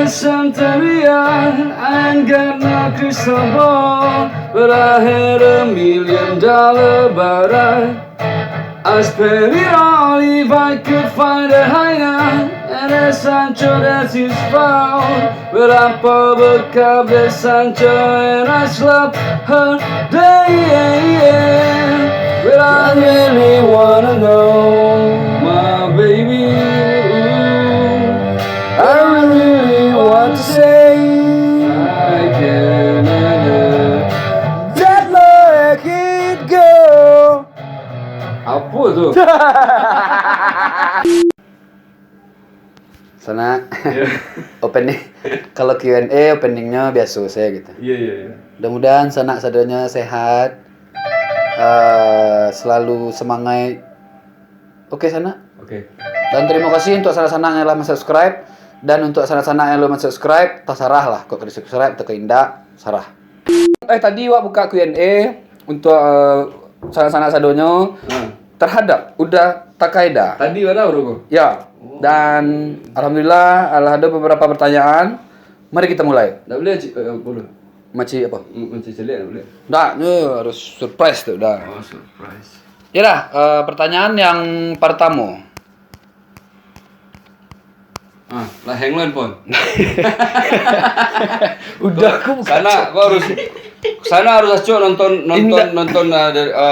Santeria, I ain't got no crystal ball, but I had $1 million, but I spent it all if I could find a higher. And that's Sancho, that's his fault. But I probably cab the Sancho and I slept her day. But I really wanna know, my baby. I really want to say I can't just let it go. Apa tu? Sana opening kalau Q&A openingnya biasa saya gitu. Iya. Mudah-mudahan Sana sadanya sehat, selalu semangat. Oke Sana. Oke. Dan terima kasih untuk Sana-Sana yang telah subscribe dan untuk Sana-Sana yang belum subscribe, terserah lah kok di subscribe atau indah, sarah. Tadi wak buka Q&A untuk Sana-Sana sadonyo terhadap udah Takeda. Tadi mana bro? Ya. Dan alhamdulillah ada beberapa pertanyaan. Mari kita mulai. Dah boleh boleh. Macam apa? Macam celik dah boleh. Dah, ni harus surprise tu dah. Oh, surprise. Ya dah, pertanyaan yang pertama. Lah hanglan pun. Udah aku buka. Sana harus acok nonton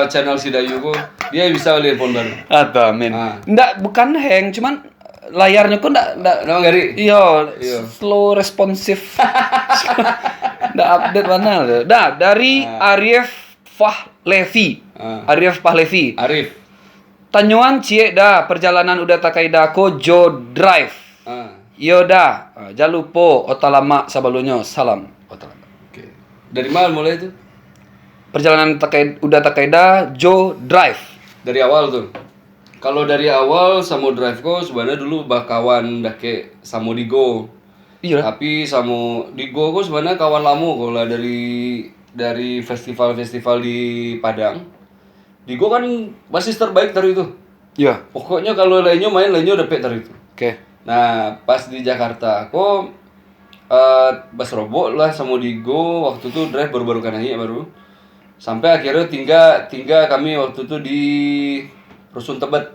channel si Dayu ko. Dia bisa lihat pon baru. Ada men. Enggak, bukan hang, cuman layarnya kok enggak gari. Iya, slow responsif. Enggak update mana. Dah, dari Arif Pahlevi. Arif. Tanyuan cie dah perjalanan udah Takeda ko Jo Drive. Yo dah. Jangan lupa otalama sabalunyo. Salam. Otalama. Oke. Dari mana mulai itu? Perjalanan Takeda Jo Drive. Dari awal tuh. Kalau dari awal Samo Drive ko sebenarnya dulu kawan dake Samo Digo. Iya. Tapi Samo Digo ko sebenarnya kawan lama ko lah dari festival-festival di Padang. Digo kan basis terbaik dari itu. Iya. Pokoknya kalau lainnya main lainnya dapet dari itu. Oke. Nah, pas di Jakarta aku bas robot lah Samo Digo waktu itu drive baru-baru kan baru. Sampai akhirnya tinggal kami waktu itu di Rusun Tebet.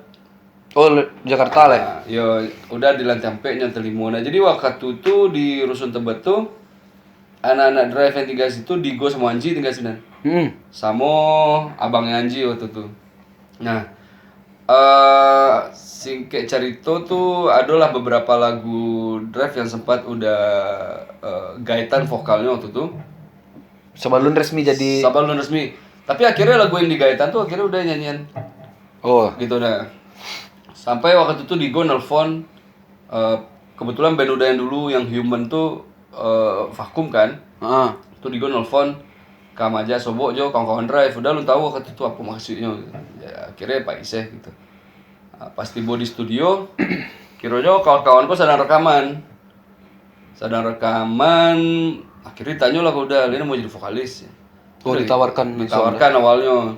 Oh, Jakarta lah. Nah, ya udah di Lancampek Nyantelimo. Nah, jadi waktu itu di Rusun Tebet tuh anak-anak drive yang tinggal situ Digo sama Anji tinggal sini. Sama abangnya Anji waktu itu. Nah, singkat cerita tuh adalah beberapa lagu drive yang sempat udah gaitan vokalnya waktu itu. Sebelum resmi. Tapi akhirnya lagu yang digaitan tuh akhirnya udah nyanyian. Oh, Gitu dah. Sampai waktu itu Digo nelfon, kebetulan band udah yang dulu yang Human tuh vakum kan. Tuh Digo nelfon, "Kam aja sobok jo kawan-kawan drive." Udah lu tahu waktu itu apa maksudnya. Ya akhirnya Pak Iseh gitu. Pas tiba di studio, kiranya kawan-kawanku sedang rekaman. Akhirnya tanya lah udah, Lina mau jadi vokalis ya. Oh, ditawarkan awalnya.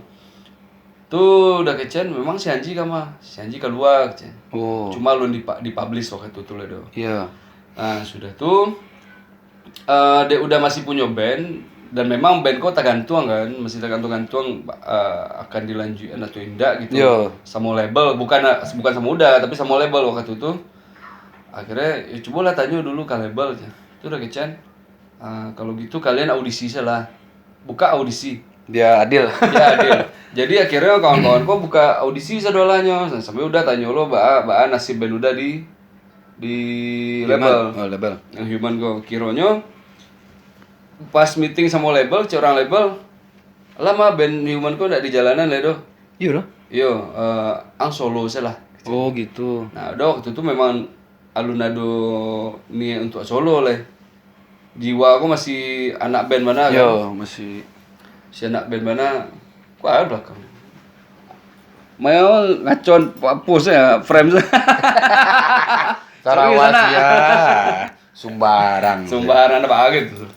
Tuh udah kecen, memang si Anji keluar kecen. Oh. Cuma lu dipublish waktu itu tuh ledo. Iya. Nah, sudah tuh dia udah masih punya band dan memang band kok tergantung kan, masih tergantung akan dilanjutin atau tidak gitu. Iya. Sama label, bukan sama Uda, tapi sama label waktu itu. Akhirnya ya coba lah tanya dulu ke label. Itu udah kecen. Kalau gitu kalian audisi salah. Buka audisi. Dia adil. Jadi akhirnya kawan-kawan kok buka audisi sadolanya. Sampai udah tanya lo baa nasib band udah di label. Oh, label. Yang Human kok kironyo pas meeting sama label, orang label lama band Human kok ndak di jalanan ledo. Iya. Yo, ang solo salah. Oh, gitu. Nah, udah waktu itu memang alunado nih untuk solo leh. Jiwa aku masih anak band mana kan? Yo, masih si anak band mana? Kok ada belakang? Mau ngacon pus ya, frame. Sarawak ya. Sumbarang apa gitu.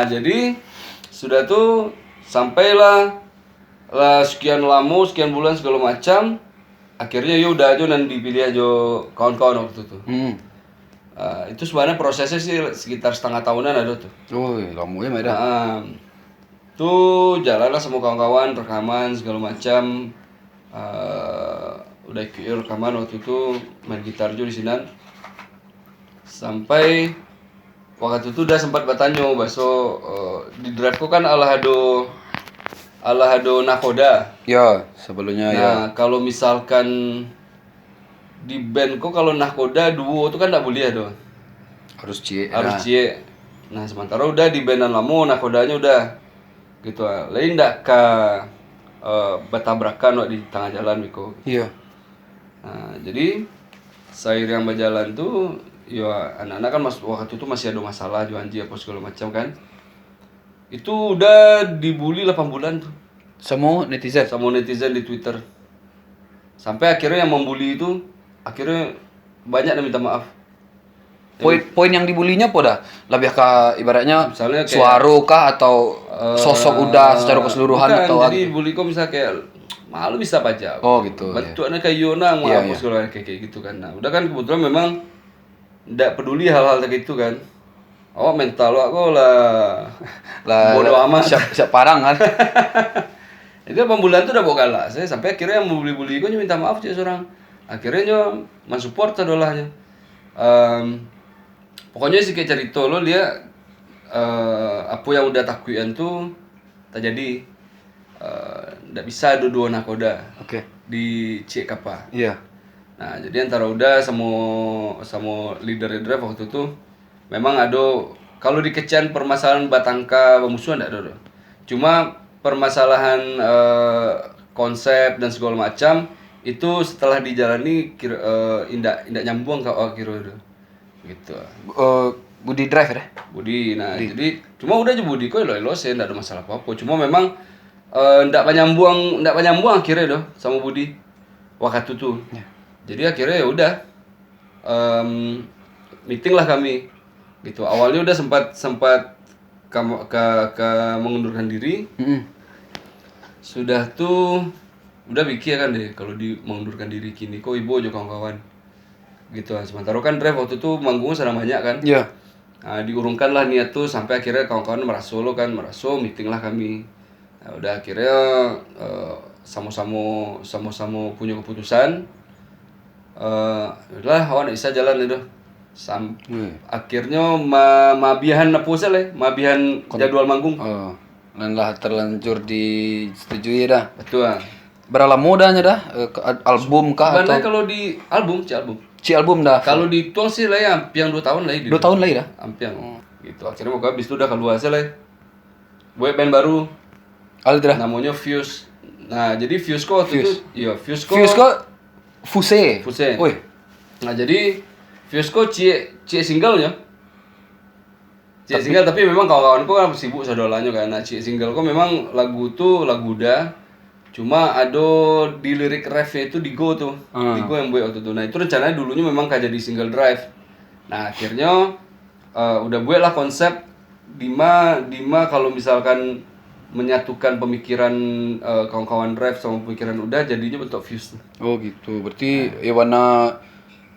Jadi sudah tuh sampailah sekian lama, sekian bulan segala macam. Akhirnya ya udah aja nanti dipilih aja kawan-kawan waktu itu. Itu sebenarnya prosesnya sih sekitar setengah tahunan ada tuh. Oh, lama ya Meda. Tuh jalanlah sama kawan-kawan rekaman segala macam. Udah IQ rekaman waktu itu main gitar juga di Sinan. Sampai waktu itu udah sempat bertanya baso di drive ku kan Alahado Nakoda. Ya, sebelumnya ya. Nah, kalau misalkan di band kok kalau Nakoda duo itu kan enggak boleh ada. Harus cie. Harus cie. Nah, sementara udah di bandan lama Nakodanya udah gitu. Lain enggak ke bertabrakan di tengah jalan Miko. Iya. Nah, jadi seiring berjalan tuh ya anak-anak kan waktu itu masih ada masalah Juanji apa segala macam kan. Itu udah dibully 8 bulan tuh. Sama netizen di Twitter. Sampai akhirnya yang membuli itu akhirnya banyak yang minta maaf. Poin yang dibulinya apa dah? Lebih ke ibaratnya Misalnya kayak, suara kah atau sosok udah secara keseluruhan bukan, atau jadi bully kok misalnya kayak malu bisa aja. Oh gitu. Bentuknya kayak Yona mau apa segala kayak gitu kan. Nah, udah kan kebetulan memang enggak peduli hal-hal kayak gitu kan. Oh, mental lo aku lah bodoh amat. Siap parang kan. Itu 8 bulan tuh udah bawa galak. Saya sampai akhirnya yang mau bully-bully gue minta maaf sih seorang. Akhirnya nyo mensupport adolahnya. Pokoknya sih kayak cerita lo dia apa yang udah takuyan tuh tak jadi ndak bisa dua nakoda. Oke. Di cek apa. Iya. Nah, jadi antara udah sama leader drive waktu itu memang ada kalau dikecian permasalahan batangka pemusuhan ndak ada. Cuma permasalahan konsep dan segala macam itu setelah dijalani indak nyambung ke kira gitu. Budi drive ya? Budi. Nah, jadi cuma udah aja Budi kok elo sih enggak ada masalah apa-apa. Cuma memang enggak penyambung akhirnya doh sama Budi. Waktu itu. Ya. Jadi akhirnya ya udah meeting lah kami. Gitu. Awalnya udah sempat ke mengundurkan diri. Sudah tuh udah pikir kan deh kalau mengundurkan diri kini kok ibu aja kawan-kawan. Gitu. Sementara kan drive waktu itu manggungnya sedang banyak kan. Iya. Nah, diurungkan lah niat tuh sampai akhirnya kawan-kawan meraso meeting lah kami. Nah, udah akhirnya sama-sama punya keputusan. Udah awan bisa jalan itu. Akhirnya mabihan napusel mabihan jadwal manggung. Dan lah terlanjur disetujui dah. Betul. Berapa modalnya dah? Album kah atau? Kalau di album. Album dah. Kalau di tol sih lah ya yang 2 tahun lah ya. 2 tahun lagi dah. Ampiang. Gitu. Akhirnya mau habis itu udah keluar aja lah. Buat band baru. Alitra. Namanya Fuse. Nah, jadi Fuse kok waktu itu iya Fuse kok Fuse. Woi. Nah, jadi Fuse kok cie singlenya. Cie single tapi memang kawan-kawanku kan sibuk saudaranya kan. Nah, cie single kok memang lagu udah cuma ada di lirik refnya itu Digo tuh. Digo yang buat waktu itu. Nah, itu rencananya dulunya memang kayak jadi single drive. Nah, akhirnya udah buat lah konsep Dima kalau misalkan menyatukan pemikiran kawan-kawan drive sama pemikiran udah jadinya bentuk Fuse. Oh gitu. Berarti warna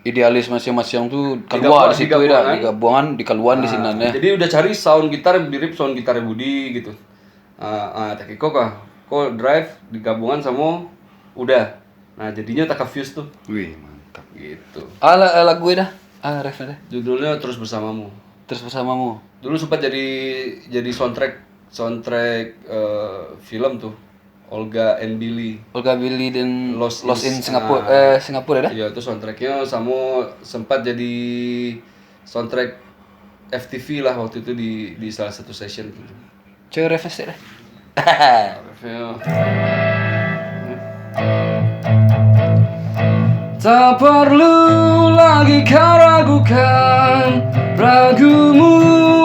idealis masing-masing tuh keluar di situ ya, digabungan dikeluaran di sini ya. Jadi udah cari sound gitar yang mirip sound gitar Budi gitu. Tak kok drive digabungan sama udah. Nah, jadinya tak Fuse tuh. Wih, mantap gitu. Lagu dah. Refnya deh. Judulnya Terus Bersamamu. Dulu sempat jadi soundtrack film tuh. Olga Billy dan Lost in Singapore Singapura dah. Iya, itu soundtracknya sama sempat jadi soundtrack FTV lah waktu itu di salah satu session gitu. Coba refresh deh. Tak perlu lagi kau ragukan, ragumu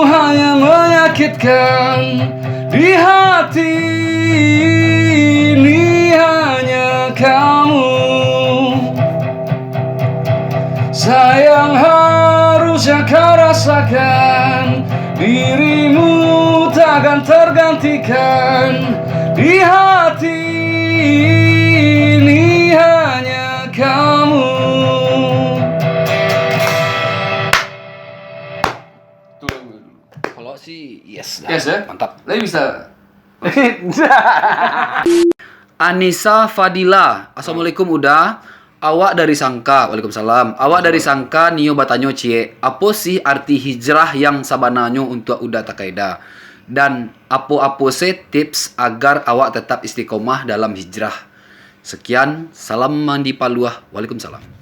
hanya menyakitkan. Di hati ini hanya kamu. Sayang harusnya kau rasakan, dirimu takkan tergantikan. Di hati ini hanya kamu. awak sih yes dah. Yes ya? Mantap. Tapi bisa. Anissa Fadila, Assalamualaikum udah. Awak dari Sangka, Waalaikumsalam. Awak dari Sangka, Nio Batanyo Cie. Apa sih arti hijrah yang sabananyo untuk udah takaida? Dan apa sih tips agar awak tetap istiqomah dalam hijrah? Sekian, salam mandi paluah. Waalaikumsalam.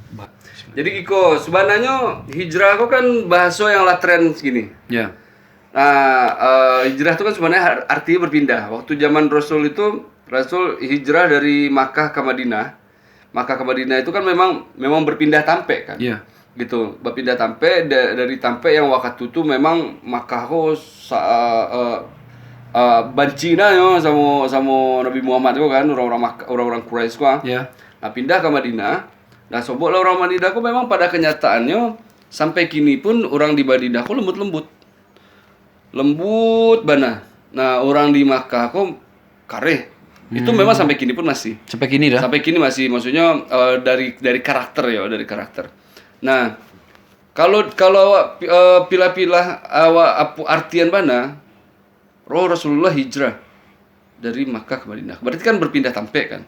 Jadi Kiko, sebenarnya hijrah aku kan bahasa yang latren segini. Ya. Nah, hijrah itu kan sebenarnya artinya berpindah. Waktu zaman Rasul itu, Rasul hijrah dari Makkah ke Madinah. Makkah ke Madinah itu kan memang berpindah tampe kan. Iya. Gitu, berpindah tampe dari tampe yang waktu itu memang Makkah ko bancina yo sama Nabi Muhammad itu kan orang-orang Quraisy ko. Iya. Nah, pindah ke Madinah. Nah, soboklah orang Madinah ko memang pada kenyataannya sampai kini pun orang di Madinah ko lembut bana. Nah, orang di Makkah ko kareh. Itu memang sampai kini pun masih. Sampai kini dah. Sampai kini masih, maksudnya dari karakter ya, dari karakter. Nah, kalau awak pilah-pilah awak apa artian mana? Roh Rasulullah hijrah dari Makkah ke Madinah. Berarti kan berpindah tampe kan.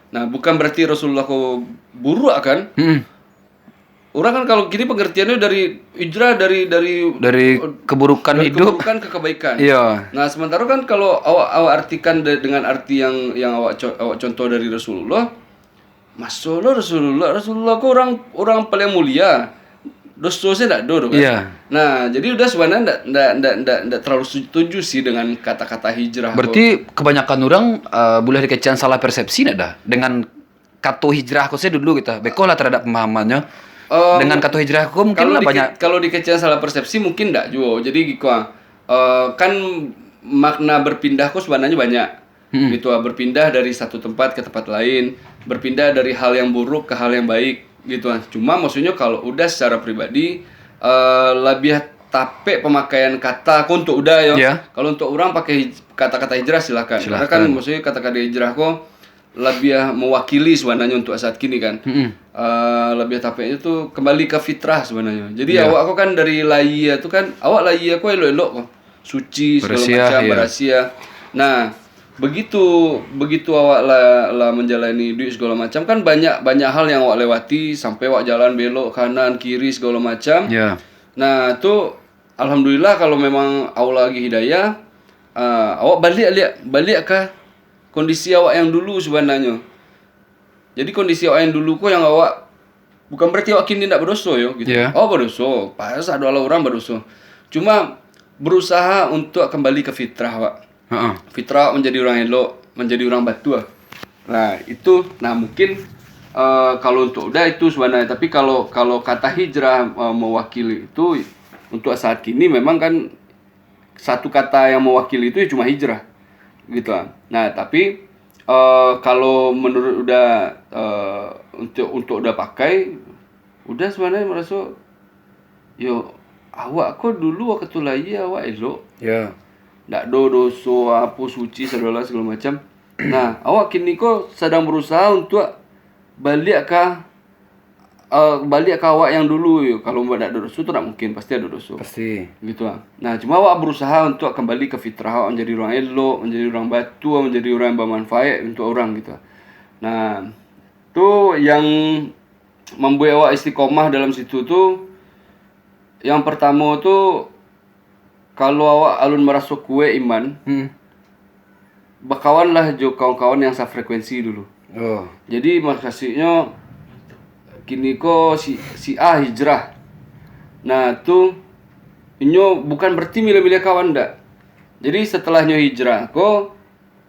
Nah, bukan berarti Rasulullah kok buruk kan? Orang kan kalau gini pengertiannya dari hijrah dari keburukan hidup keburukan ke kebaikan. Iya. Nah, sementara kan kalau awak artikan dengan arti yang awak contoh dari Rasulullah, masalah Rasulullah kok orang paling mulia. Dosanya enggak kan? Iya. Nah, jadi udah sebenarnya enggak terlalu setuju sih dengan kata-kata hijrah. Berarti kebanyakan orang boleh dikecam salah persepsi enggak dah dengan kata hijrah aku saya dulu gitu. Beko lah terhadap pemahamannya. Dengan kata hijrah aku mungkin lah banyak. Kalau dikecam salah persepsi mungkin enggak juga. Jadi gitu kan makna berpindah kok sebenarnya banyak. Gitu berpindah dari satu tempat ke tempat lain, berpindah dari hal yang buruk ke hal yang baik gitu. Cuma maksudnya kalau udah secara pribadi lebih tape pemakaian kata aku untuk udah ya. Yeah. Kalau untuk orang pakai kata-kata hijrah silakan. Karena kan maksudnya kata-kata hijrah kok lebih mewakili sebenarnya untuk saat kini kan. Lebih tapenya itu kembali ke fitrah sebenarnya. Jadi awak aku kan dari lahir itu kan awak lahir aku elok-elok kok. Suci segala macam berasia. Nah, begitu awak lah menjalani hidup segala macam kan banyak hal yang awak lewati sampai awak jalan belok kanan kiri segala macam. Yeah. Nah, itu alhamdulillah kalau memang Allah lagi hidayah, awak balik ke kondisi awak yang dulu sebenarnya. Jadi kondisi awak yang dulu kok yang awak bukan berarti awak kini tidak berdosa ya gitu. Yeah. Oh berdosa, pas ada orang berdosa. Cuma berusaha untuk kembali ke fitrah awak. Fitrah menjadi orang elok, menjadi orang batu. Nah, itu mungkin kalau untuk udah itu sebenarnya, tapi kalau kata hijrah mewakili itu untuk saat kini memang kan satu kata yang mewakili itu cuma hijrah. Gitu. Nah, tapi kalau menurut udah untuk udah pakai udah sebenarnya merasa yo awak kok dulu waktu lagi awak elok. Ya. Ndak dosa apa suci segala macam. Nah, awak kini kok sedang berusaha untuk balik ke awak yang dulu yo. Kalau ndak ada dosa itu tidak mungkin, pasti ada dosa. Pasti. Gitu. Nah, cuma awak berusaha untuk kembali ke fitrah awak, menjadi orang elok, menjadi orang batu, menjadi orang yang bermanfaat untuk orang gitu. Nah, itu yang membuat awak istiqomah dalam situ tuh yang pertama tuh kalau awak alun merasa kue iman, berkawanlah jo kawan-kawan yang sefrekuensi dulu. Oh. Jadi maksudnya kini ko si A hijrah. Nah, tuh inyo bukan berarti milih-milih kawan ndak. Jadi setelah nyo hijrah ko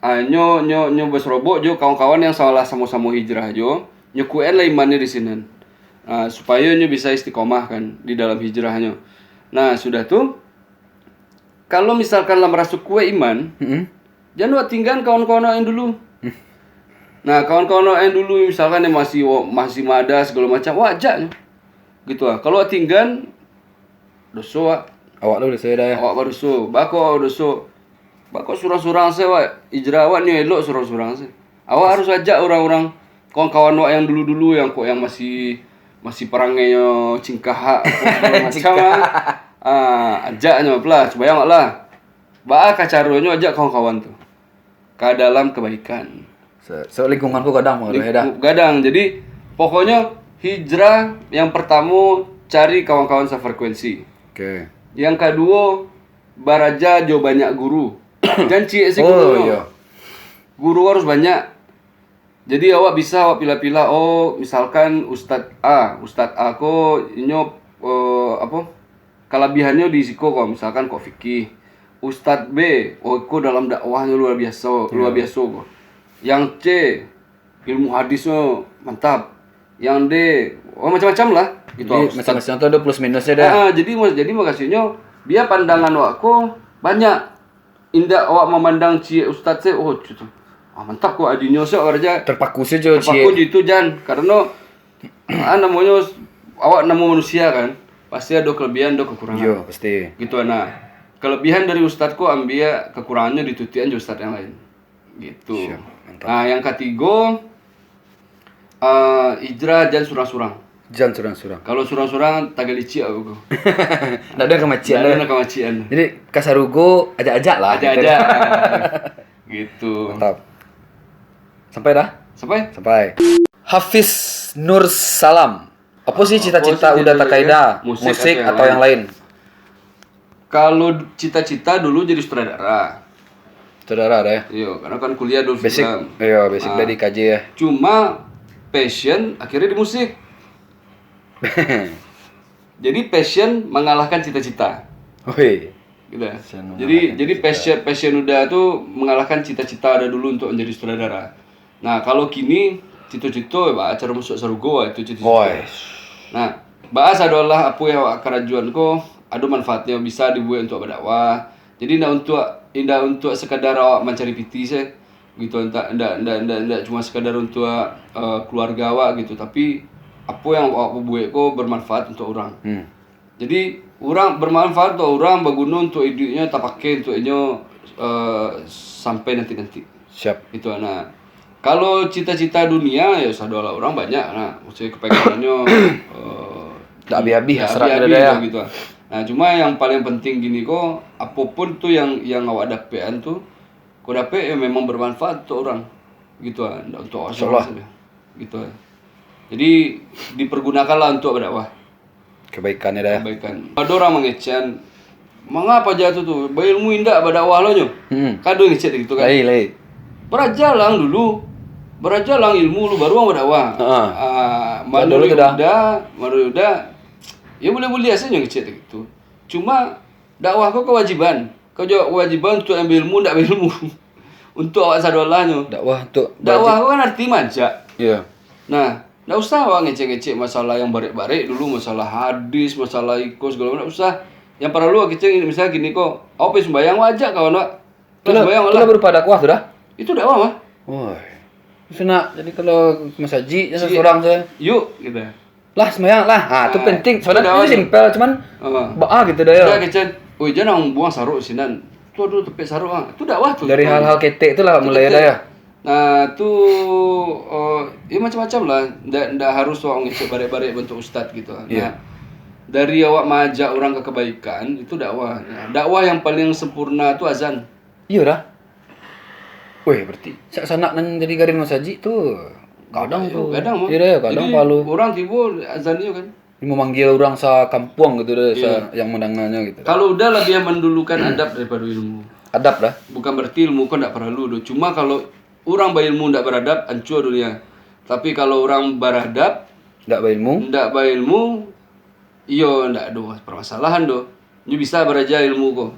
nyo berserobok jo kawan-kawan yang sama-sama hijrah jo, nyo kuen lah imannya di sini. Supaya nyo bisa istiqomah kan di dalam hijrahnya. Nah, sudah tuh kalau misalkan lah merasuk kue iman, jangan tinggal kawan-kawan yang dulu. Nah, kawan-kawan yang dulu misalkan yang masih mada segala macam, wajah gitu ah. Kalau tinggal dosa Awak lu udah saya dah ya. awak berdosa, bako surang-surang saya wak hijrah awak ni elok surang-surang saya. Awak harus ajak orang-orang kawan-kawan awak yang dulu-dulu yang masih perangnya cingkah macam ajaknya pelah, supaya lah Bah kacaronyo ajak kawan-kawan tuh ke dalam kebaikan. Lingkunganku kadang mau dah. Gadang. Jadi pokoknya hijrah yang pertama cari kawan-kawan sefrekuensi. Oke. Yang kedua baraja jo banyak guru. Dan cie sih Oh iya. Guru harus banyak. Jadi awak bisa awak pilih-pilih. Oh misalkan Ustadz A ko inyo kelebihannya di siko kok misalkan kok fikih. Ustadz B, ko dalam dakwahnya luar biasa kok. Yang C, ilmu hadisnya mantap. Yang D, macam-macam lah. Gitu. Jadi macam-macam tuh ada plus minusnya dah. Jadi makasihnya biar pandangan awakku banyak. Indah awak memandang cie Ustadz C, gitu. Mantap kok adinyo sih kerja. Terpaku sih jo cie. Terpaku gitu Jan, karena namanya awak nemu manusia kan. Pasti ada kelebihan, ada kekurangan. Yo, pasti. Gitu nah. Kelebihan dari ustadku ambil kekurangannya ditutian di ustadz yang lain. Gitu. Siap, mantap. Nah, yang ketiga hijrah dan surang-surang. Jangan surang-surang. Kalau surang-surang tagalici aku. Nggak ada kemacian. Ada kemacian. Jadi kasarugo ajak-ajak lah. Aja-aja. Gitu. Mantap. Sampai dah? Sampai? Hafiz Nur Salam. Apa sih cita-cita udah Takaida? Musik atau yang lain? Kalau cita-cita dulu jadi sutradara. Saudara ada ya? Iya, karena kan kuliah dulu Basic. film. Iya, basic dari KJ ya. Cuma passion akhirnya di musik. Jadi passion mengalahkan cita-cita. Wih. Gitu. Jadi passion udah tuh mengalahkan cita-cita ada dulu untuk menjadi sutradara. Nah, kalau kini cita-cita acara musik sarugo itu cita-cita. Nah, bahas adalah apa yang kerajuan ko ada manfaatnya bisa dibuat untuk berdakwah. Jadi indah untuk sekadar awak mencari piti sih gitu enggak cuma sekadar untuk keluarga awak gitu, tapi apa yang awak buat ko bermanfaat untuk orang. Jadi orang bermanfaat untuk orang berguna untuk hidupnya tak pakai untuk sampai nanti. Siap. Gitu. Nah, kalau cita-cita dunia ya saudara orang banyak. Nah, maksudnya kepengenannya Tak habis-habis hasratnya ya gitu. Nah, cuma yang paling penting gini kok, apapun tuh yang awak dapetan tuh, kau dapet ya memang bermanfaat untuk orang. Gitu kan, untuk orang saja. Gitu. Jadi dipergunakanlah untuk berdakwah. Kebaikannya dah. Kebaikan. Ada orang mengecehan, mengapa jatuh tuh? Ilmu indah berdakwah lo nyo. Kado ngecet gitu kan. Lai. Berajalang dulu. Berajalang ilmu lu baru mau berdakwah. Dulu udah. Ya boleh aja ngecet gitu. Cuma dakwah kau kewajiban. Kau juga kewajiban untuk ambil ilmu, ndak ambil ilmu. Untuk awak sadolahnya. Dakwah kau kan arti manja. Iya. Nah, ndak usah awak ngecek-ngecek masalah yang barek-barek dulu, masalah hadis, masalah ikut segala macam, ndak usah. Yang perlu ngecek misalnya gini kok, apa sembayang wajah kawan, Pak. Sembayang lah. Itu berupa dakwah tuh dah. Itu dakwah mah. Woi. Sudah. Jadi kalau Mas Haji seorang saya. Yuk gitu. Lah semayang lah. Itu penting. Soalnya itu simpel cuman gitu dah ya. Udah kecen. Woi, jangan buang saruk sinan. Tuh aduh tepek saruk Itu dakwah tuh. Dari hal-hal ketek itulah mulai dah ya. Nah, tuh ya macam-macam lah. Ndak harus orang ngecek barek-barek bentuk ustad gitu. Nah, dari awak mengajak orang ke kebaikan itu dakwah. Nah, dakwah yang paling sempurna itu azan. Iya dah. Wih, berarti sanak nan jadi garin Mas Haji tuh kadang tuh. Kadang mah. Iya, kadang palu. Orang tiba azannya kan. Memanggil orang sa kampung gitu deh, yang mendengarnya gitu. Kalau udah lebih mendulukan adab daripada ilmu. Adab dah. Bukan berarti ilmu kok enggak perlu. Cuma kalau orang berilmu enggak beradab, hancur dunia. Tapi kalau orang beradab, enggak berilmu, iyo enggak ada permasalahan do. Dia bisa beraja ilmu kok.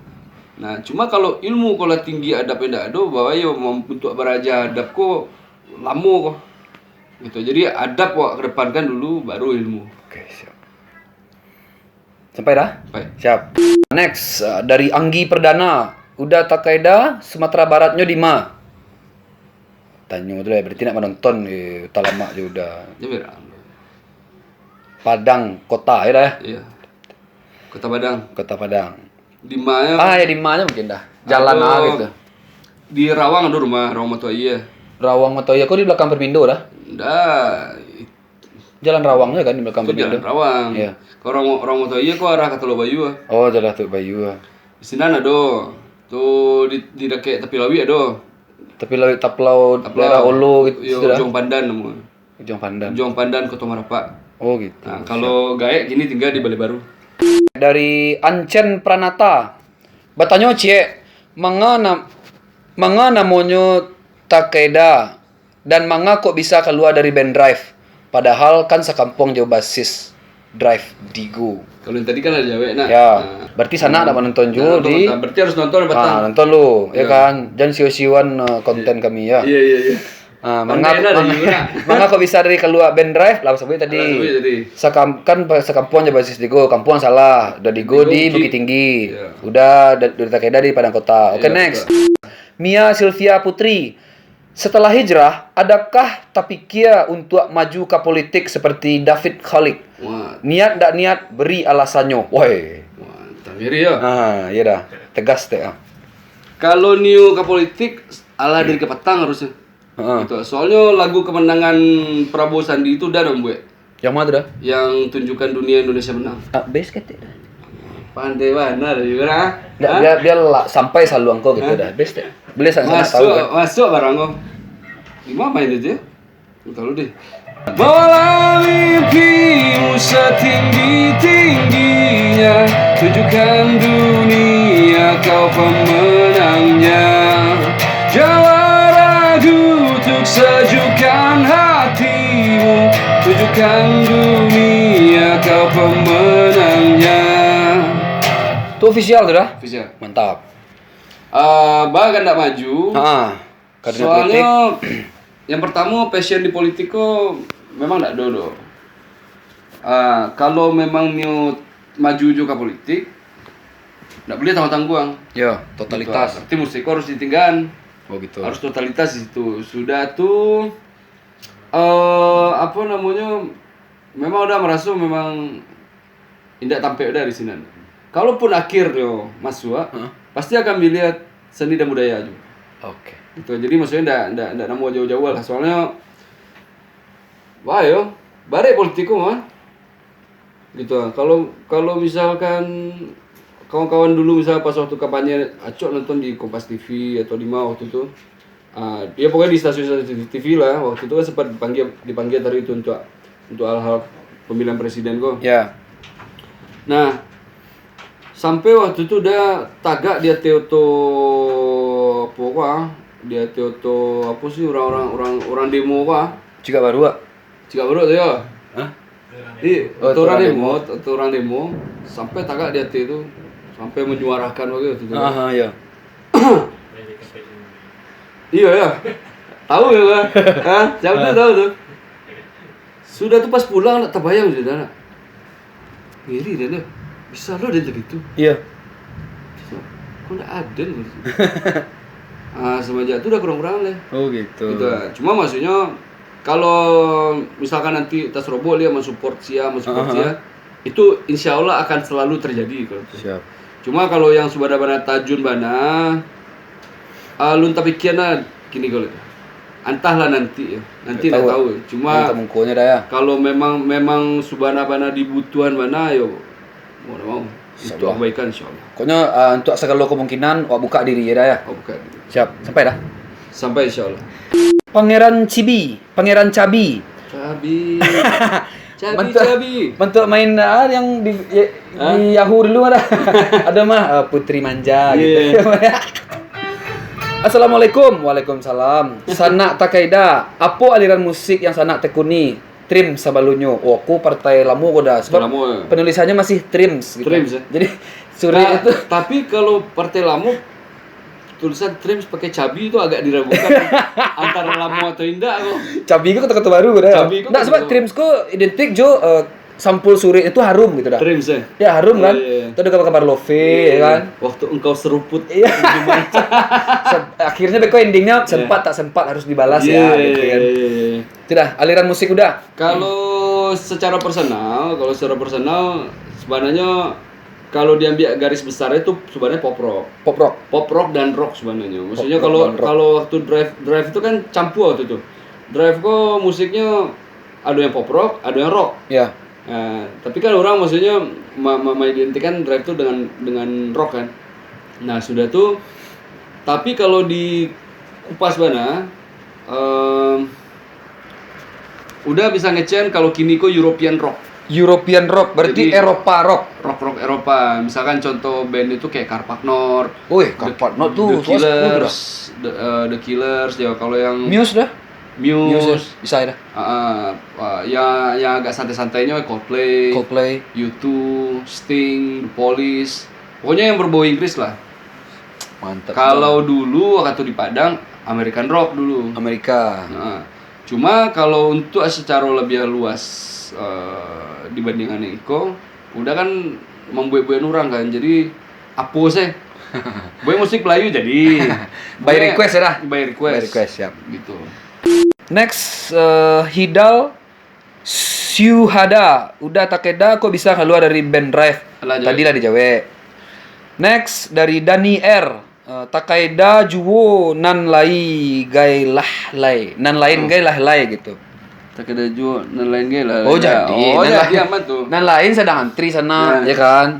Nah, cuma kalau ilmu kalau tinggi adabnya enggak ada, bahwa yo untuk beraja adab kok lama kok. Gitu. Jadi adab kok kedepankan dulu baru ilmu. Oke, siap. Sampai dah? Sampai. Siap. Next, dari Anggi Perdana. Udah Takaida, Sumatera Baratnya di mana? Tanya tu lah, berarti nak menonton Talamak je udah. Ya, Padang, kota ya dah. Iya. Kota Padang. Kota Padang. Di mana? Ya di mana mungkin dah. Jalan gitu. Di Rawang ada Rawang Matoiya. Rawang Matoiya kok di belakang Permindo dah? Dah. Jalan Rawangnya kan di belakang Permindo. Jalan Rawang. Iya. Kalau Rawang Matoiya kok arah ke Tolo Bayu. Oh, jalan Tolo Bayu. Di sini ada Tuh di dekat tepi lawi ada. Tapi laut taplau daerah Olo gitu sudah. Ujung Pandan namanya. Ujung Pandan. Ujung Pandan Kota Marapak. Oh gitu. Nah, kalau gaek gini tinggal di Balai Baru. Dari Ancen Pranata. Bertanya cie, manga namanya Takeda dan manga kok bisa keluar dari band Drive? Padahal kan sekampung jauh basis Drive Digo. Kalau yang tadi kan ada Jawa, nah. Ya, berarti sana ada menonton juga di. Berarti harus nonton batang. Nonton lu, ya kan? Jangan siu-siuan konten kami ya. Iya. Manga kok bisa dari keluar band Drive lah sebut tadi. Sekampung aja basis Digo, kampung salah. Udah Digo di Bukit Tinggi. Iya. Udah dari Takeda di Padang Kota. Oke, Iya, next. Mia Sylvia Putri. Setelah hijrah, adakah terpikir untuk maju ke politik seperti David Khalik? Wah, Niat tak niat, beri alasannya. Woi. mantap ngeri ya. Iya dah. Tegas deh. Kalau new ke politik ala dari ke petang harusnya. Gitu. Soalnya lagu kemenangan Prabowo Sandi itu udah dong, Bu. Yang mana tuh dah? Yang tunjukkan dunia Indonesia menang. Base kete dah. Pandai benar juga. Biar lah sampai selalu angko gitu dah. Base deh. Beli sana tahu kan. Masuk barang kok. Gimana main itu ya? Tahu deh. Bawalah mimpimu setinggi-tingginya, tunjukkan dunia kau pemenangnya. Jangan ragu untuk sejukkan hatimu, tunjukkan dunia kau pemenangnya. Itu official tuh dah. Official. Mantap. Bahkan tidak maju. Karena Soalnya yang pertama passion di politik kok memang tidak dodo. Kalau memang mau maju juga politik, tidak boleh tanggung-tanggung. ya, totalitas. Berarti musik harus ditinggalkan. Oh gitu. Harus totalitas di situ. Sudah tuh apa namanya? Memang udah merasa memang tidak tampil dari sini. Kalaupun akhir yo masuk, pasti akan melihat seni dan budaya juga. Oke. Gitu. Jadi maksudnya ndak nemu jauh-jauh lah. Soalnya wah yo, bare politiku mah. Gitu. Kalau misalkan kawan-kawan dulu misalnya pas waktu kampanye acok nonton di Kompas TV atau di mana waktu itu. Ya pokoknya di stasiun TV lah. Waktu itu kan sempat dipanggil tadi itu untuk hal-hal pemilihan presiden kok. Ya. Nah, sampai waktu itu udah tagak dia Teoto dia Teoto apa sih orang demo Juga baru ah. jika baru tuh ya. Hah? Orang demo sampai tagak dia itu sampai menyuarakan waktu itu. Ya. Iya ya. Tahu ya kan? Siapa tuh tahu tuh. Sudah tuh pas pulang tak terbayang sudah. Ngiri dia tuh. Bisa lo dia gitu. Iya. Kok enggak ada gitu. Semenjak itu udah kurang-kurang lah. Oh gitu. Gitu. Cuma maksudnya kalau misalkan nanti tas robo dia mensupport sia, itu insya Allah akan selalu terjadi kalau itu. Siap. Cuma kalau yang subada-bana tajun bana alun tapi kiana gini kalau entahlah nanti ya. Nanti enggak tahu. Cuma mungkunya dah ya. kalau memang subana-bana dibutuhan mana yo mau itu kebaikan insyaallah. Pokoknya untuk segala kemungkinan wak buka diri ya dah ya. Oh, bukan. Siap. Sampai dah. Sampai insyaallah. Pangeran Cabi. Cabi. Bentuk main yang di Yahoo dulu ada. Ada mah Putri Manja gitu. Assalamualaikum. Waalaikumsalam. Sanak Takeda. Apa aliran musik yang sanak tekuni? Trim Sabalunyo. Oh, aku partai Lamu udah. Sebab penulisannya masih Trims gitu. Trims ya. Jadi Suri itu. Tapi kalau partai Lamu tulisan Trims pakai cabi itu agak diragukan antara Lamu atau Indah kok. Cabi itu kata-kata baru udah. Nah, sebab Trims ku identik jo sampul suri itu harum gitu dah. Trims ya. Ya harum kan. Iya. Itu ada kabar love ya kan. Waktu engkau seruput. Iya. Akhirnya beko endingnya sempat tak sempat harus dibalas ya gitu kan. Tidak, aliran musik udah. Kalau secara personal sebenarnya kalau diambil garis besar itu sebenarnya pop rock dan rock sebenarnya. Maksudnya kalau waktu drive itu kan campur waktu itu. Drive kok musiknya ada yang pop rock, ada yang rock. Iya. Tapi kan orang maksudnya mengidentikan drive itu dengan rock kan. Nah, sudah tuh Tapi kalau di kupas bana, udah bisa ngecen kalau kini kok European rock. European rock berarti Jadi, Eropa rock. Rock Eropa. Misalkan contoh band itu kayak Carpac North. Wih, Carpac North tuh The Killers, The Killers ya. Kalau yang Muse dah. Muse, bisa dah. yang agak santai-santainya Coldplay, U2, Sting, The Police. Pokoknya yang berbau Inggris lah. Mantap. Kalau dulu waktu di Padang American rock dulu. Amerika. Cuma kalau untuk secara lebih luas dibandingkan Iko, udah kan membuat-buat orang kan. Jadi apa sih? Buat musik Melayu jadi by request ya dah. By request, siap. Gitu. Next Hidal Syuhada. Udah Takeda kok bisa keluar dari band Drive. Tadi lah di Jawa. Next dari Dani R. Takeda Juwo nan lai gai lah lai. Nan lain gai lah lai gitu. Takeda Juwo nan lain gai lah. Oh jadi. Jadi aman tuh. Nan lain sedang antri sana ya kan.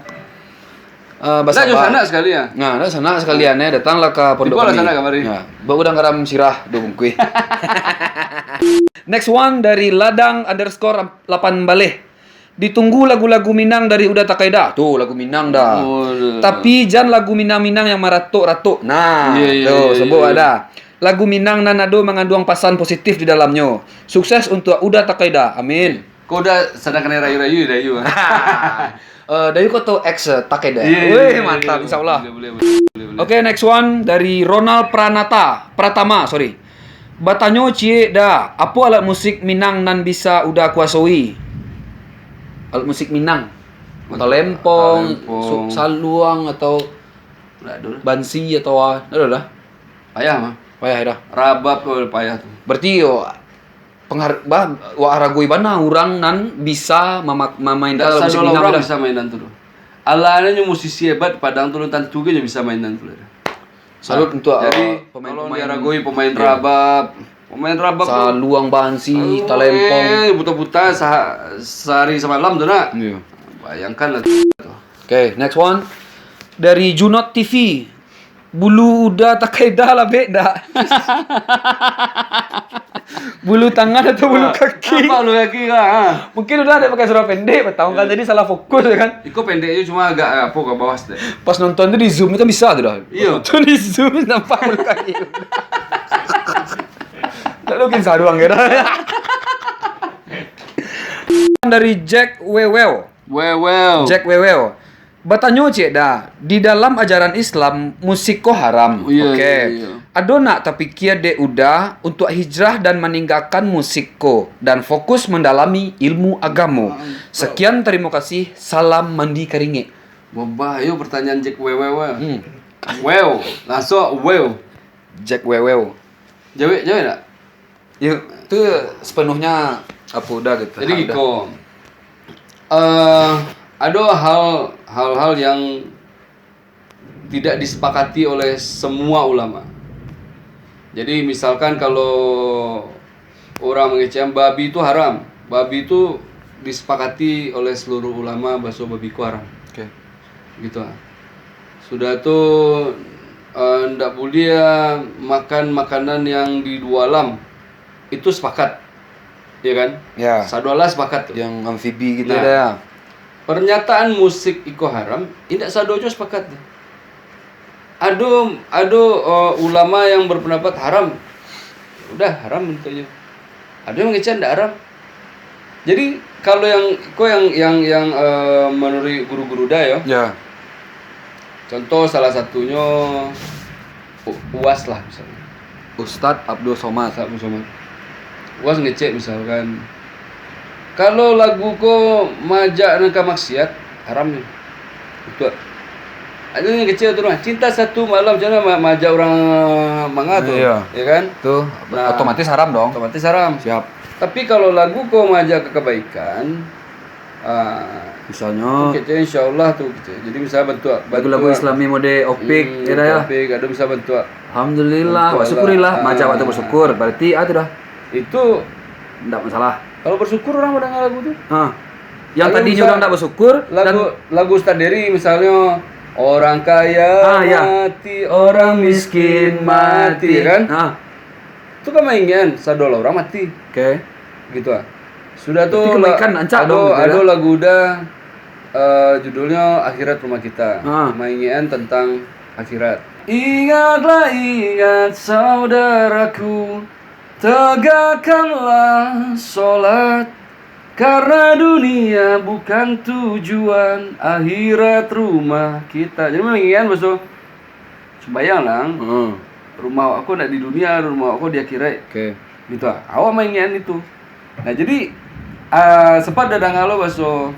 Bahasa sana sekali ya. Nah, ada sana sekalian ya. Datanglah ke pondok kami. Sana kemarin. Ya, bawa udang garam sirah do bungkui. Next one dari Ladang_8 Baleh. Ditunggu lagu-lagu Minang dari Uda Takeda. Tuh lagu Minang dah. Tapi jangan lagu Minang-Minang yang maratuk-ratuk. Nah, sebut ada. Lagu Minang Nanado mengandung pesan positif di dalamnya. Sukses untuk Uda Takeda. Amin. Kau udah sedang kena rayu-rayu. Dari kota X Takeda. Wih, mantap insyaallah. Oke, next one dari Ronald Pratama. Batanyo cie dah. Apa alat musik Minang nan bisa udah kuasoi? Alat musik Minang. Talempong, saluang atau bansi atau ada lah. Payah dah. Rabab tuh payah tuh. Berarti yo wa aragoi bana urang nan bisa memainkan alat musik Minang orang bisa mainan tuh. Alanya musisi hebat Padang tuh tentu juga bisa mainan tuh. Salut untuk kalau diaragoi pemain rabab. Saluang bansi, talempong. Buta-buta sehari semalam tuh nak. Iya. Bayangkan lah. Oke, next one dari Junot TV. Bulu udah Takeda lah beda. Bulu tangan atau bulu kaki? Apa bulu kaki kah? Mungkin udah ada pakai surah pendek, tahu kan jadi salah fokus ya kan? Iko pendeknya cuma agak ke bawah deh. Pas nonton tuh di zoom itu bisa tuh dah. Iya. Tuh di zoom nampak bulu kaki. Tak mungkin saruang ya. Dari Jack Wewew. Jack Wewew. Batanyo cek dah. Di dalam ajaran Islam musik ko haram. Oke. Ado nak tapi kia de udah untuk hijrah dan meninggalkan musik ko dan fokus mendalami ilmu agama. Sekian, terima kasih. Salam mandi keringe. Wabah, ayo pertanyaan Jack Wewew. Langsung Wew. Jack Wewew. Jawa tak? Yuk, itu sepenuhnya apa udah gitu. Jadi Iko, ada hal-hal yang tidak disepakati oleh semua ulama. Jadi misalkan kalau orang mengecam babi itu haram, babi itu disepakati oleh seluruh ulama bahwa babi itu haram. Oke. Gitu. Sudah tuh ndak boleh makan makanan yang di dua alam. Itu sepakat. Ya kan? Ya. Sadolah sepakat tuh. Yang amfibi gitu ya. Pernyataan musik iko haram, tidak sadojo sepakat. Ada ulama yang berpendapat haram. Udah haram itu. Ada yang ngecen tidak haram. Jadi kalau yang menurut guru-guru dah ya. Contoh salah satunya UAS lah misalnya. Ustadz Abdul Somad. UAS ngecek misalkan. Kalau lagu ko majak nangka maksiat haram nih. Betul. Ada yang kecil tuh, cinta satu malam jangan majak orang manga tuh, ya kan? Tuh, otomatis haram dong. Otomatis haram. Siap. Tapi kalau lagu ko majak ke kebaikan, misalnya kecil insyaallah tuh gitu. Jadi bisa bantu lagu Islami mode opik, ya. Opik, ada bisa bantu. Alhamdulillah, wa syukurilah, majak waktu bersyukur. Berarti dah. Itu enggak masalah. Kalau bersyukur orang mendengar lagu tuh. Yang tadinya orang enggak bersyukur lagu Ustaz Dery misalnya Orang kaya ya. mati, orang miskin mati, ya kan? Itu kan mainan, sadola orang mati. Oke. Gitu ah. Sudah Berarti tuh kebaikan ancak dong, gitu ada ya? lagu udah judulnya Akhirat Rumah Kita. Mainan tentang akhirat. Ingatlah ingat saudaraku, tegakkanlah sholat, karena dunia bukan tujuan, akhirat rumah kita. Jadi mengingat bosku, sembayang lang, rumah aku nak di dunia, rumah aku di akhirat. Oke. Gitu ah. Awak mainan itu. Nah jadi sempat ada ngalo bosku.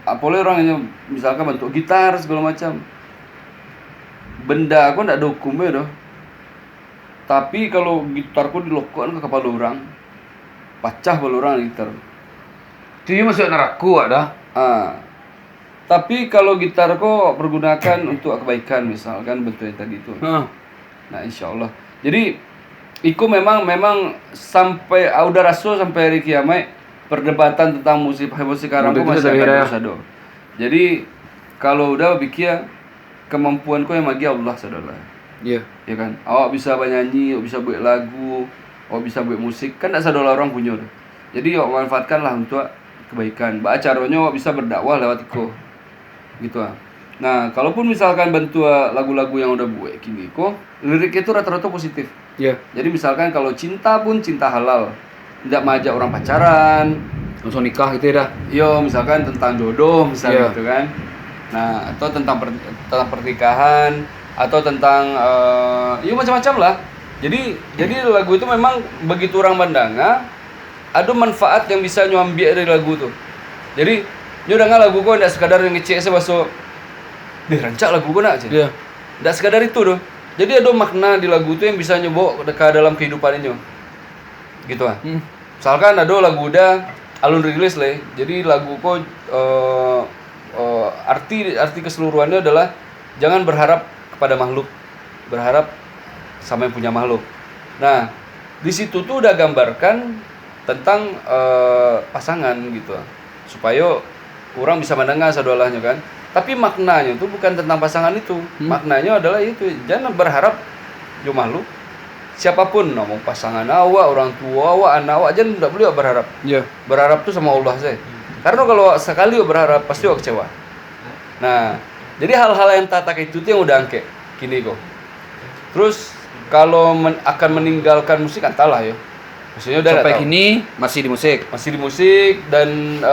Apalagi orang yang misalkan bentuk gitar segala macam, benda aku ndak ada hukumnya doh. Tapi kalau gitarku dilokokkan ke kepala orang, pecah kepala orang gitar. Dia masuk neraka dah. Tapi kalau gitarku pergunakan untuk kebaikan, misalkan bentuknya tadi itu. Nah insya Allah. Jadi iku memang sampai udah rasul sampai hari kiamat, perdebatan tentang musik sekarang pun masih akan terus. Jadi kalau udah pikir kemampuanku yang bagi Allah saudara. Iya. Ya kan. Awak bisa bernyanyi, awak bisa buat lagu, awak bisa buat musik, kan tak saudara orang punya. Jadi awak manfaatkanlah untuk kebaikan. Bah caranya awak bisa berdakwah lewat itu. Gitu ah. Nah, kalaupun misalkan bentuk lagu-lagu yang udah buat kini kok, liriknya itu rata-rata positif. Iya. Jadi misalkan kalau cinta pun cinta halal. Tidak mengajak orang pacaran, langsung nikah gitu ya dah. Yo, misalkan tentang jodoh misalnya gitu kan. Nah, atau tentang pernikahan atau tentang macam-macam lah. Jadi lagu itu memang begitu orang mandanga ada manfaat yang bisa nyambi dari lagu tuh. Jadi nyudah lagu kok tidak sekadar yang ngecek saya masuk rancak lagu kok nak aja. Iya. Tidak sekadar itu doh. Jadi ada makna di lagu itu yang bisa nyoba ke dalam kehidupan ini. Gitu ah. Misalkan ada lagu udah alun rilis lah. Jadi lagu kok arti keseluruhannya adalah jangan berharap kepada makhluk, berharap sama yang punya makhluk. Nah, di situ tuh udah gambarkan tentang pasangan gitu, supaya orang bisa mendengar sadolahnya kan. Tapi maknanya tuh bukan tentang pasangan itu, maknanya adalah itu jangan berharap jo makhluk. Siapapun, mau pasangan awak, orang tua awak, anak awak, jangan tidak boleh berharap. Iya. Berharap tuh sama Allah saja. Karena kalau sekali berharap pasti awak kecewa. Nah, jadi hal-hal yang tatak itu tuh yang udah angke kini kok. Terus kalau akan meninggalkan musik entahlah ya. Maksudnya udah sampai kini masih di musik dan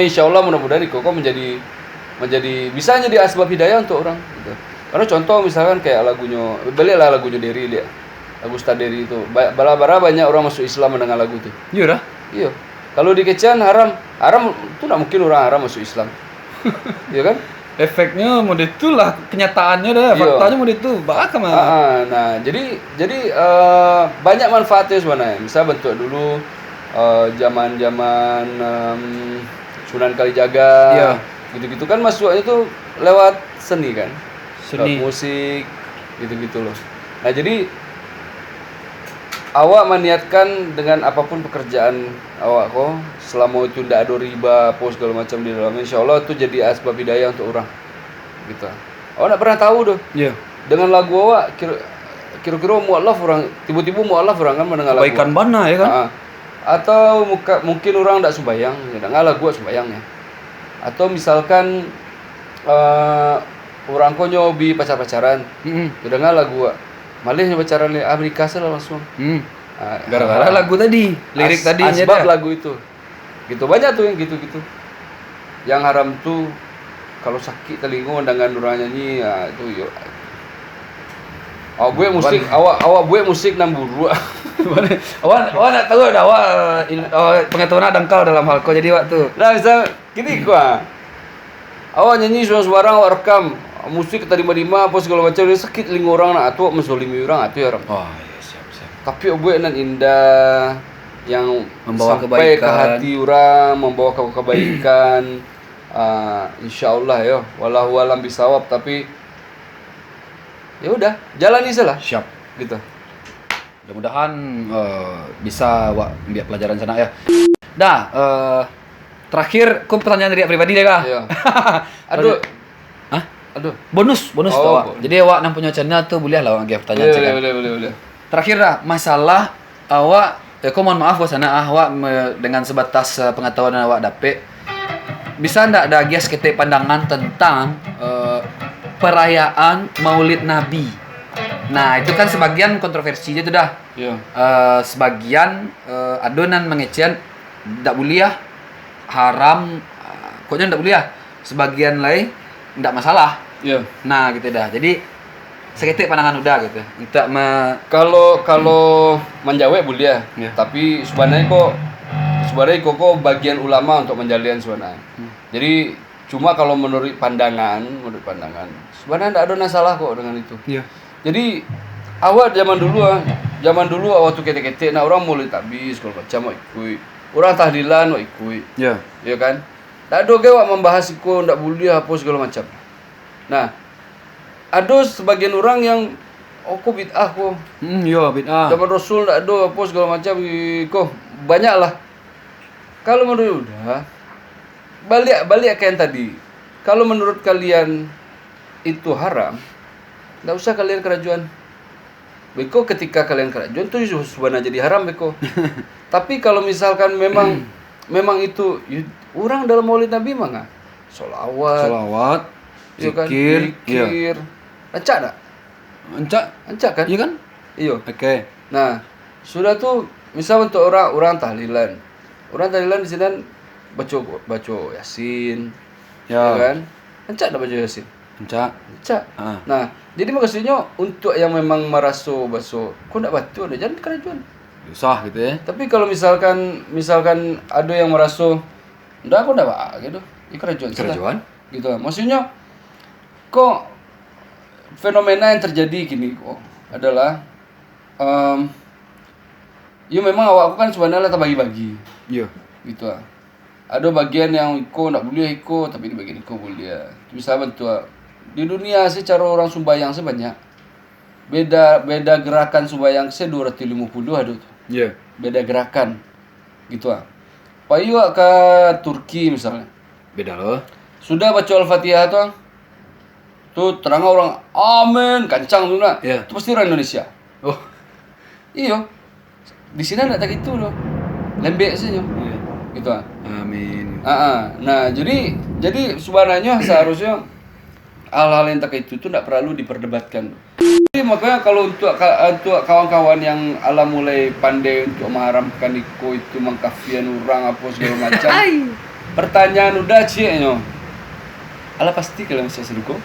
insya Allah mudah-mudahan kok menjadi bisa jadi asbab hidayah untuk orang gitu. Karena contoh misalkan kayak lagunya Derry dia. Lagu Ustaz Derry itu. Bala-bala banyak orang masuk Islam mendengar lagu itu. Iya dah. Iya. Kalau di Kecian haram itu tidak mungkin orang haram masuk Islam. Iya kan? Efeknya mode itulah kenyataannya dah, faktanya mode itu. Bakal mah. Nah, jadi banyak manfaatnya sebenarnya. Misal bentuk dulu zaman-zaman Sunan Kalijaga. Iya. Gitu-gitu kan masuknya itu lewat seni kan? Lewat musik gitu-gitu loh. Nah, jadi awak meniatkan dengan apapun pekerjaan awak kok, selama itu tidak ada riba, segala macam di dalamnya, insya Allah itu jadi asbab hidayah untuk orang. Gitu. Awak nak pernah tahu doh. Iya. Dengan lagu awak kira-kira mualaf orang, tiba-tiba mualaf orang kan mendengar lagu. Kebaikan mana ya kan? Atau mungkin orang tidak sembahyang, ya dengar lagu sembahyangnya. Atau misalkan orang kok nyobi pacaran, ya dengar lagu malih pacaran di Amerika langsung. Gara-gara lagu tadi, lirik tadi asbab lagu itu. Gitu banyak tuh yang gitu-gitu. Yang haram tuh kalau sakit telinga dengan orang nyanyi itu yo. Awak buat musik namburu. Awak nak tahu dah pengetahuan dangkal dalam hal kau jadi waktu. Nah, misal gini awak nyanyi suara-suara awak rekam musik terima-terima apa segala macam dia sakit telinga orang nak atau menzalimi orang atau ya orang. Oh, iya siap. Tapi buat nan indah yang membawa sampai kebaikan ke hati orang, membawa kebaikan. Insyaallah ya, wallahu alam bisawab, tapi ya udah, jalani salah. Siap gitu. Mudah-mudahan bisa ambil pelajaran sana ya. Dah, Terakhir, ku pertanyaan dari pribadi deh kah? Iya. Aduh. Hah? Aduh. Bonus tuh awak. Jadi awak nang punya channel tuh boleh lah awak nge pertanyaan cek. Boleh. Terakhir dah, masalah awak, aku mohon maaf wasana awak dengan sebatas pengetahuan yang awak dapet. Bisa ndak ada guys ketik pandangan tentang perayaan Maulid Nabi? Nah, itu kan sebagian kontroversi itu dah. Iya. Sebagian adonan mengecen ndak boleh haram, pokoknya ndak boleh. Sebagian lain ndak masalah. Iya. Nah, gitu dah. Jadi seketik pandangan udah gitu. Untuk Kalau menjawab boleh Ya. tapi sebenarnya kok bagian ulama untuk menjalin sebenarnya. Jadi cuma kalau menurut pandangan sebenarnya tidak ada masalah kok dengan itu. Iya. Jadi awak zaman dulu awak tuh ketek-ketek, nah orang mulai tabis kalau macam mau ikut, orang tahlilan mau ikut, Iya. ya kan? Tak ada awak membahas ikut, tidak boleh apa segala macam. Nah, ada sebagian orang yang kok bid'ah kok. Iya, bid'ah. Zaman Rasul tak ada apa segala macam kok banyak lah. Kalau menurut udah balik ke yang tadi. Kalau menurut kalian itu haram, enggak usah kalian kerajuan. Beko ketika kalian kerajuan tuh sebenarnya jadi haram beko. Tapi kalau misalkan memang itu orang dalam Maulid Nabi mah Sholawat, zikir, zikir. Encak tak? Encak kan? Iya kan? Iya. Oke. Nah, sudah tuh misal untuk orang tahlilan. Orang tahlilan di sini baca Yasin. Ya kan? Encak tak baca Yasin? Encak. Nah, jadi maksudnya untuk yang memang meraso baso, kok ndak batu ada jangan kerajuan. Susah gitu ya. Tapi kalau misalkan ada yang meraso, ndak aku ndak gitu. Kerajuan. Gitu. Maksudnya kok fenomena yang terjadi gini kok adalah ya memang awak kan sebenarnya terbagi-bagi. Iya. Gitu lah. Ada bagian yang ndak boleh tapi di bagian boleh. Bisa bentuk di dunia secara orang sumbayang sebanyak beda gerakan sumbayang 250 ada tuh. Iya. Beda gerakan. Gitu ah. Payu ke Turki misalnya. Beda loh. Sudah baca Al-Fatihah tuh terang orang amin kancang tuh nak. Iya. Itu pasti orang Indonesia. Oh. Iya. Di sini enggak tak gitu loh. Lembek saja. Iya. Gitu ah. Amin. Nah, jadi sebenarnya seharusnya hal-hal yang tak itu tidak perlu diperdebatkan. Jadi makanya kalau untuk kawan-kawan yang mulai pandai untuk mengharamkan itu mengkafian orang apa segala macam. Pertanyaan udah cieknya. Pasti kalian bisa surga.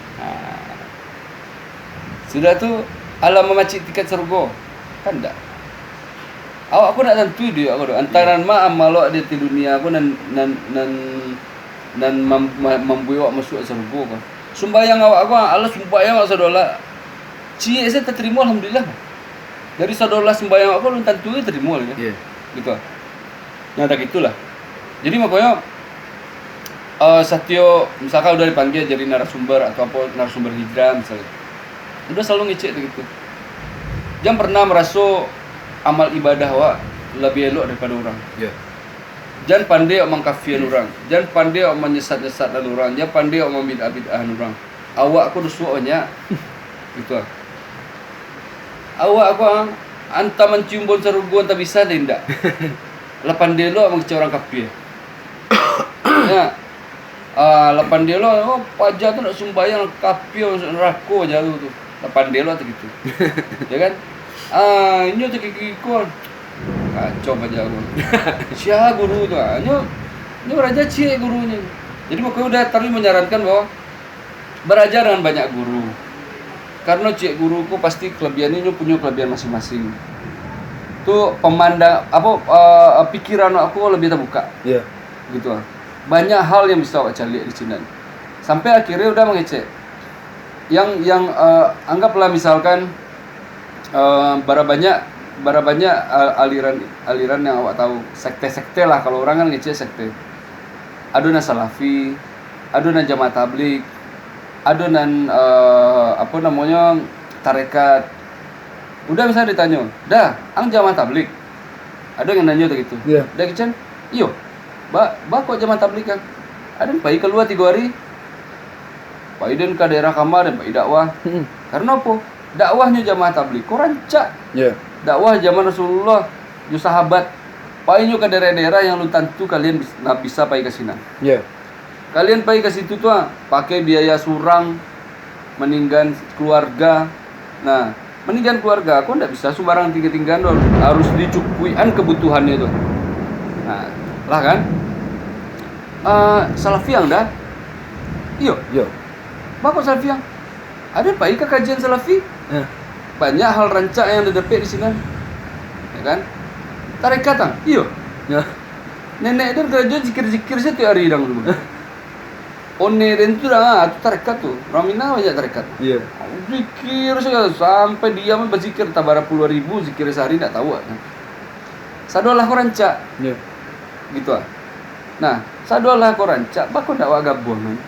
Sudah tuh memacik tiket surga. Kan enggak? Aku nak tentu dia aku antara amalok dia di dunia aku nan membuat masuk surga kan. Sumbayang awak Allah sumbayang awak sadola. Cie saya terima alhamdulillah. Dari sadola sembayang aku lu tentu terima ya. Iya. Gitu. Nah tak gitulah. Jadi makanya Satyo misalkan udah dipanggil jadi narasumber atau apa narasumber hijrah misalnya. Udah selalu ngecek gitu. Jangan pernah merasa amal ibadah awak lebih elok daripada orang. Iya. Jangan pandai mengkafian orang. Jangan pandai menyesat-nyesatkan orang. Jangan pandai membid'ah-bid'ahan orang. Awak aku dusuanya. Gitu ah. Awak aku anta mencium bon serugu anta bisa tidak? Lapan dia lo mengecewa orang kafir. Ya. Lapan dia lo pajak tu nak sumbayang kafir neraka jauh tu. Lapan dia lo tu gitu. Ya kan? Ini tu kikikon. Kacau aja aku. Siapa guru tu? Ini raja cik gurunya. Jadi makanya udah tadi menyarankan bahwa belajar dengan banyak guru. Karena cik guruku pasti kelebihannya punya kelebihan masing-masing. Tuh pikiran aku lebih terbuka. Iya. Gitu lah. Banyak hal yang bisa awak cari di sini. Sampai akhirnya udah mengecek. Yang anggaplah misalkan berapa banyak aliran yang awak tahu, sekte lah kalau orang kan ngecek sekte. Adonan Salafi, adonan Jamaah Tabligh, adonan tarekat. Udah misalnya ditanya, dah, ang Jamaah Tabligh. Ada yang nanya gitu. Iya. Dah kecen? Iyo. kok jamaah tabligh kan. Ada yang pergi keluar 3 hari. Pak Iden ke daerah kamar dan Pak dakwah. Karena apa? Dakwahnya jamaah tabligh kok rancak. Ya. Dakwah zaman Rasulullah, yo sahabat. Painyo ke daerah-daerah yang lu tentu kalian bisa pergi ke sini. Ya. Kalian pergi ke situ tuh pakai biaya surang, meninggal keluarga. Nah, meninggal keluarga, kok ndak bisa sembarang tinggal-tinggal dong. Harus dicukuian kebutuhannya itu. Nah, lah kan? Salafiyang dah. Iyo. Bapak Salafiyang. Ada pergi ke kajian Salafi? Banyak hal rancak yang didapat di sini. Ya kan? Tarekat tang. Iyo. Ya. Nenek dia kerja zikir-zikir setiap hari dang dulu. One dan tu dah, tu tarekat tu. Ramina banyak tarekat. Iya. Zikir segala sampai dia mah berzikir tabara puluh ribu zikir sehari tak tahu kan. Sadolah kau rancak. Iya. Gitu ah. Nah, sadolah kau rancak, bakal ndak wa gabung kan.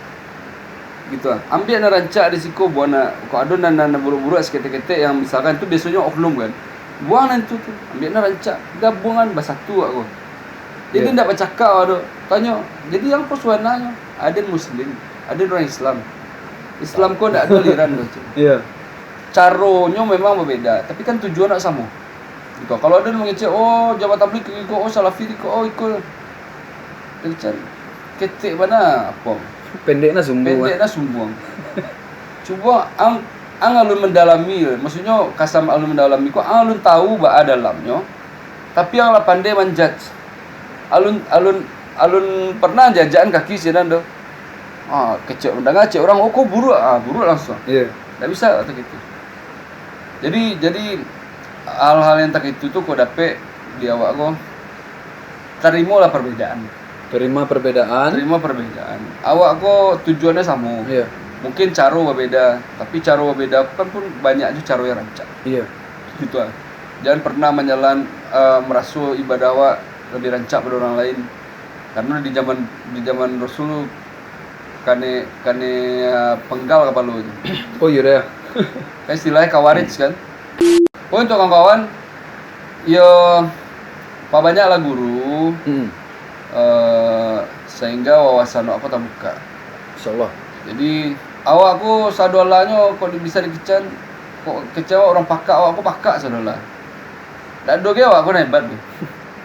Gitu ah. Ambil na rancak risiko buana kau ada nana buru-buru sekete-kete yang misalkan tu biasanya oknum kan. Buang nanti tu. Ambil na rancak gabungan bersatu aku. Jadi ndak bercakap ada. Tanya, jadi yang persuananya ada muslim, ada orang Islam. Islam kok ndak ada aliran tu. Iya. Caronyo memang berbeda, tapi kan tujuan nak sama. Gitu. Kalau ada yang mengecek, oh jamaah tabligh ikut, oh salafi ikut, oh ikut. Dia cari ketek mana apa? Pendeknya sumbu. Coba ang alun mendalami, maksudnya kasam alun mendalami kok alun tahu bah dalamnya. Tapi yang lah pandai menjudge. Alun pernah jajan kaki sinan doh. Kecek mendengar cek orang kok buruk, buruk langsung. Iya. Enggak bisa atau gitu. Jadi hal-hal yang tak itu tuh kau dapet di awak kau. Terimalah perbedaan. Terima perbedaan. Awak kau tujuannya sama. Iya. Mungkin cara berbeda, tapi cara berbeda kan pun banyak juga cara yang rancak. Iya. Gitu ah. Jangan pernah merasa ibadah awak lebih rancak pada orang lain. Karena di zaman Rasul kane penggal kepala itu. Oh iya deh. Kan istilahnya kawarij kan. Oh untuk kawan-kawan, yo pak banyaklah guru, sehingga wawasan aku tak buka. Insyaallah. Jadi awakku sadolanya kok bisa dikecan, kok kecewa orang pakak awakku pakak sadola. Dan doge awakku hebat tuh.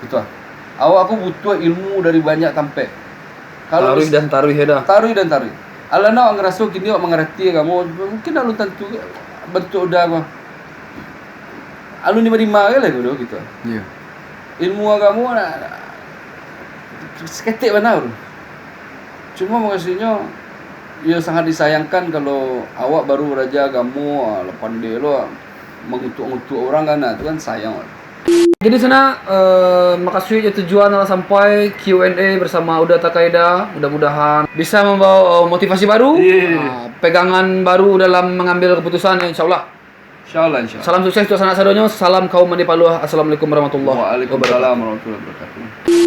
Gitu ah. Awakku butuh ilmu dari banyak tampe. Kalau taruh dah. Taruh. Alana ngerasa kini awak mengerti kamu, mungkin alun tentu bentuk udah kok. Alun 5 kali lah gitu. Iya. Ilmu agama seketik mana bro. Cuma maksudnya ya sangat disayangkan kalau awak baru belajar agama pandai lo mengutuk orang kan, itu kan sayang. Jadi sana makasih ya tujuan adalah sampai Q&A bersama Uda Takaida. Mudah-mudahan bisa membawa motivasi baru, pegangan baru dalam mengambil keputusan insyaallah. Insyaallah. Salam sukses untuk sanak sadonyo. Salam kaum mandi Paluh. Assalamualaikum warahmatullahi wabarakatuh. Waalaikumsalam warahmatullahi wabarakatuh.